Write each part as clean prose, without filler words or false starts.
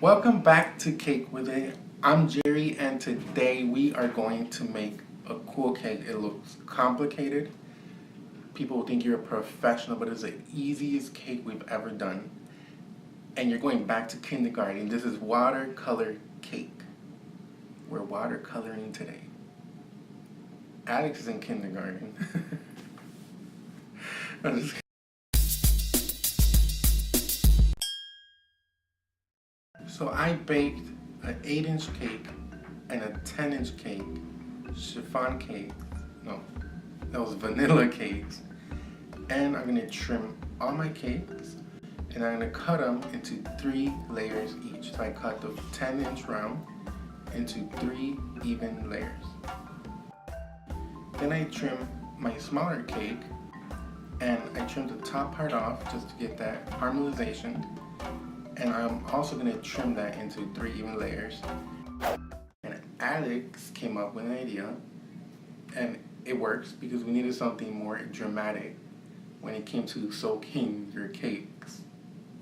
Welcome back to Cake With It. I'm Jerry, and today we are going to make a cool cake. It looks complicated. People will think you're a professional, but it's the easiest cake we've ever done. And you're going back to kindergarten. This is watercolor cake. We're watercoloring today. Alex is in kindergarten. I'm just So I baked an 8-inch cake and a 10-inch cake, chiffon cake, no, that was vanilla cakes. And I'm gonna trim all my cakes and I'm gonna cut them into 3 layers each. So I cut the 10-inch round into 3 even layers. Then I trim my smaller cake and I trim the top part off just to get that caramelization. And I'm also going to trim that into 3 even layers. And Alex came up with an idea, and it works because we needed something more dramatic when it came to soaking your cakes,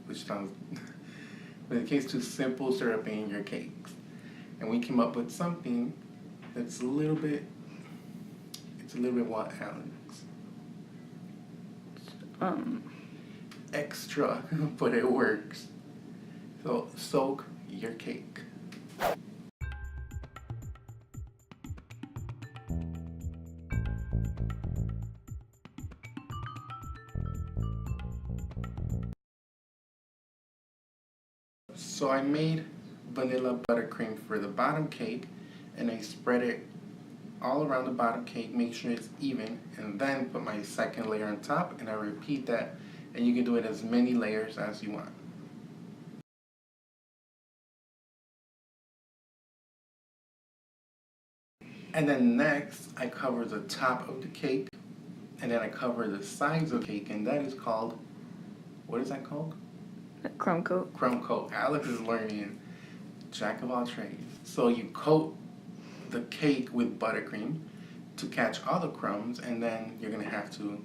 which sounds, when it came to simple syruping your cakes. And we came up with something that's a little bit what, Alex? Extra, but it works. So soak your cake. So I made vanilla buttercream for the bottom cake, and I spread it all around the bottom cake, make sure it's even, and then put my second layer on top, and I repeat that, and you can do it as many layers as you want. And then next, I cover the top of the cake, and then I cover the sides of the cake, and that is called, what is that called? Crumb coat. Crumb coat. Alex is learning, jack of all trades. So you coat the cake with buttercream to catch all the crumbs, and then you're gonna have to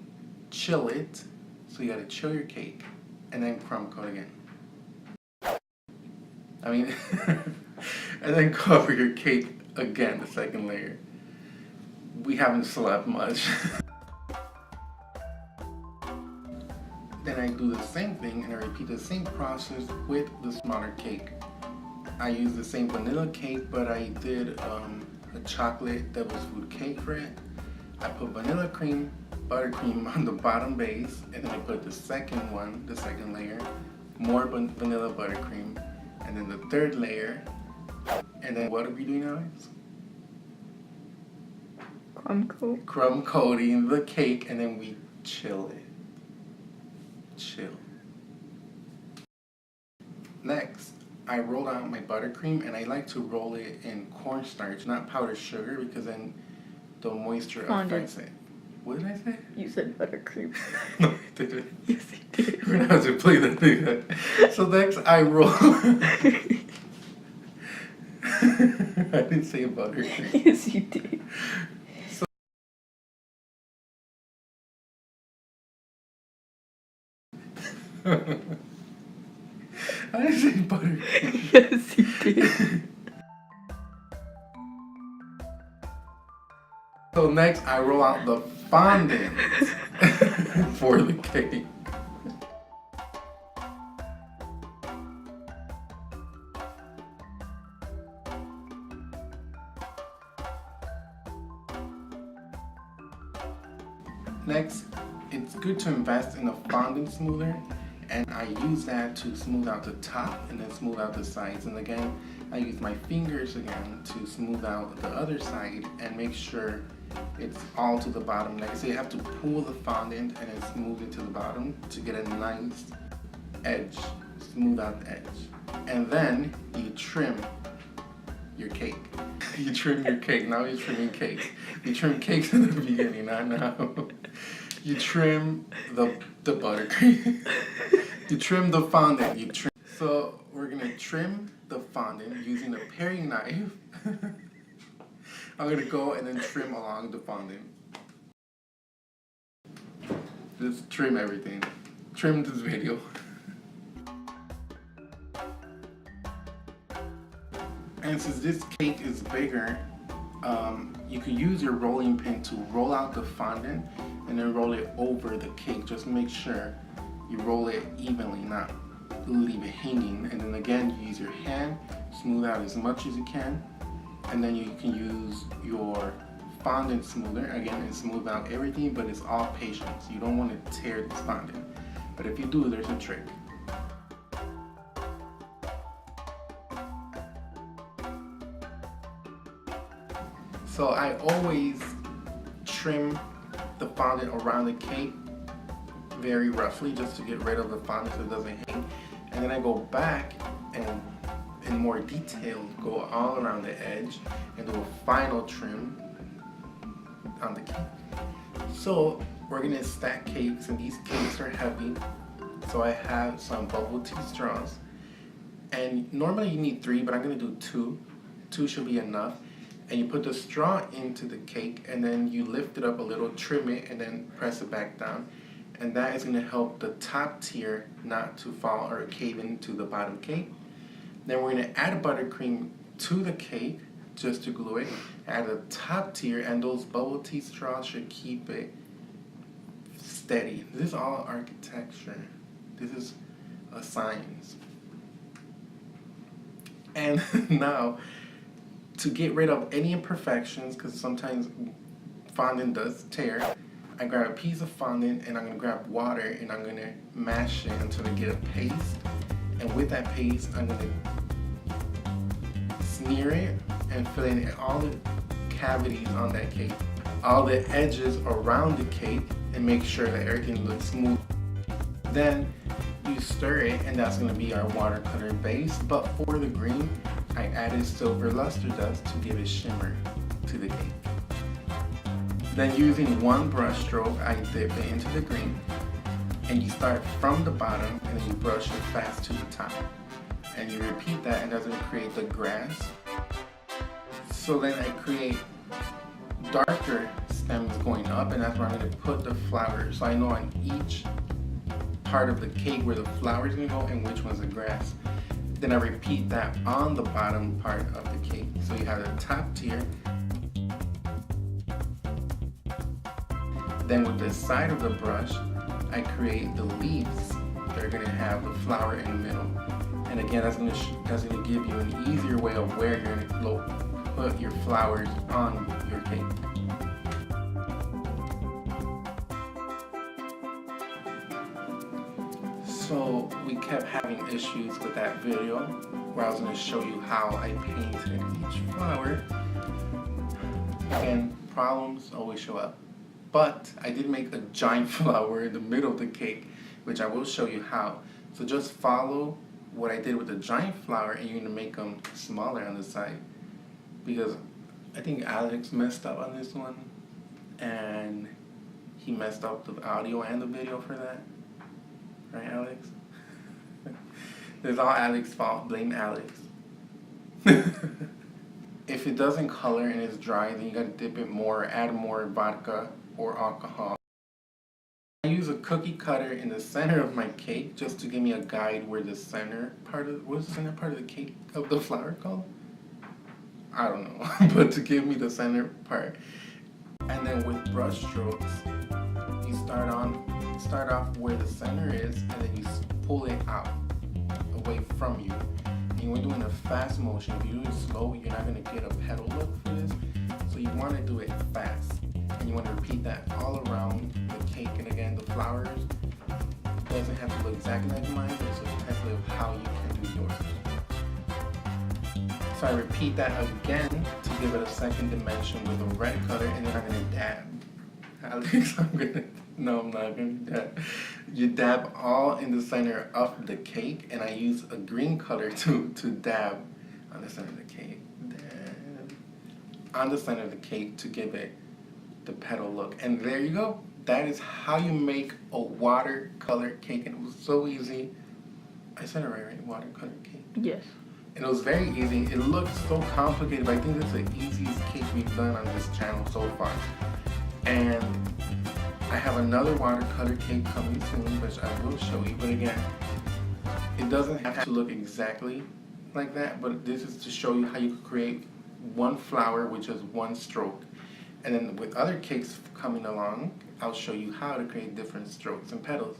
chill it. So you gotta chill your cake, and then crumb coat again. And then cover your cake again, the second layer. We haven't slept much. Then I do the same thing and I repeat the same process with the smaller cake. I use the same vanilla cake, but I did a chocolate devil's food cake for it. I put vanilla cream, buttercream on the bottom base, and then I put the second layer, more vanilla buttercream, and then the third layer. And then what are we doing, Alex? Crumb coat. Crumb coating the cake, and then we chill it. Chill. Next, I roll out my buttercream, and I like to roll it in cornstarch, not powdered sugar, because then the moisture affects it. What did I say? You said buttercream. No, I didn't. Yes, you did. We're gonna have to play that thing. So next, I roll. I didn't say buttercream. Yes, you did. I didn't say buttercream. Yes, you did. So next, I roll out the fondant for the cake. Next, it's good to invest in a fondant smoother, and I use that to smooth out the top and then smooth out the sides. And again, I use my fingers again to smooth out the other side and make sure it's all to the bottom. Like I say, you have to pull the fondant and then smooth it to the bottom to get a nice edge, smooth out the edge. And then you trim your cake. You trim your cake. Now you're trimming cakes. You trim cakes in the beginning, not now. You trim the buttercream. You trim the fondant. You trim. So we're gonna trim the fondant using a paring knife. I'm gonna go and then trim along the fondant. Just trim everything. Trim this video. And since this cake is bigger, you can use your rolling pin to roll out the fondant and then roll it over the cake. Just make sure you roll it evenly, not leave it hanging. And then again, you use your hand, smooth out as much as you can. And then you can use your fondant smoother again and smooth out everything, but it's all patience. You don't want to tear this fondant. But if you do, there's a trick. So I always trim the fondant around the cake very roughly just to get rid of the fondant so it doesn't hang. And then I go back and in more detail go all around the edge and do a final trim on the cake. So we're gonna stack cakes, and these cakes are heavy. So I have some bubble tea straws. And normally you need 3, but I'm gonna do 2. 2 should be enough. And you put the straw into the cake and then you lift it up a little, trim it, and then press it back down. And that is going to help the top tier not to fall or cave into the bottom cake. Then we're going to add buttercream to the cake just to glue it. Add the top tier, and those bubble tea straws should keep it steady. This is all architecture. This is a science. And now, to get rid of any imperfections, because sometimes fondant does tear, I grab a piece of fondant and I'm going to grab water and I'm going to mash it until I get a paste. And with that paste, I'm going to smear it and fill in all the cavities on that cake, all the edges around the cake, and make sure that everything looks smooth. Then you stir it, and that's going to be our watercolor base. But for the green, I added silver luster dust to give it shimmer to the cake. Then using one brush stroke, I dip it into the green, and you start from the bottom and then you brush it fast to the top. And you repeat that, and that's going to create the grass. So then I create darker stems going up, and that's where I'm going to put the flowers. So I know on each part of the cake where the flowers are going to go and which one's the grass. Then I repeat that on the bottom part of the cake. So you have the top tier. Then with the side of the brush, I create the leaves. They're gonna have the flower in the middle. And again, that's gonna give you an easier way of where you're gonna put your flowers on your cake. So we kept having issues with that video where I was going to show you how I painted each flower, and problems always show up. But I did make a giant flower in the middle of the cake, which I will show you how. So just follow what I did with the giant flower, and you're going to make them smaller on the side, because I think Alex messed up on this one, and he messed up the audio and the video for that. Right, Alex? It's all Alex's fault. Blame Alex. If it doesn't color and it's dry, then you gotta dip it more, add more vodka or alcohol. I use a cookie cutter in the center of my cake just to give me a guide where the center part of, what's the center part of the cake, of the flower called? I don't know, but to give me the center part. And then with brush strokes, you start off where the center is, and then you pull it out away from you. And you're doing a fast motion. If you're doing slow, you're not going to get a petal look for this. So you want to do it fast, and you want to repeat that all around the cake. And again, the flowers doesn't have to look exactly like mine, but it's a template of how you can do yours. So I repeat that again to give it a second dimension with a red color, and then I'm going to dab. Alex, no, I'm not going to dab. You dab all in the center of the cake, and I use a green color to dab on the center of the cake. Dab on the center of the cake to give it the petal look. And there you go. That is how you make a watercolor cake, and it was so easy. I said it right? Watercolor cake. Yes. And it was very easy. It looked so complicated, but I think it's the easiest cake we've done on this channel so far. And I have another watercolor cake coming soon, which I will show you. But again, it doesn't have to look exactly like that, but this is to show you how you could create one flower with just one stroke. And then with other cakes coming along, I'll show you how to create different strokes and petals.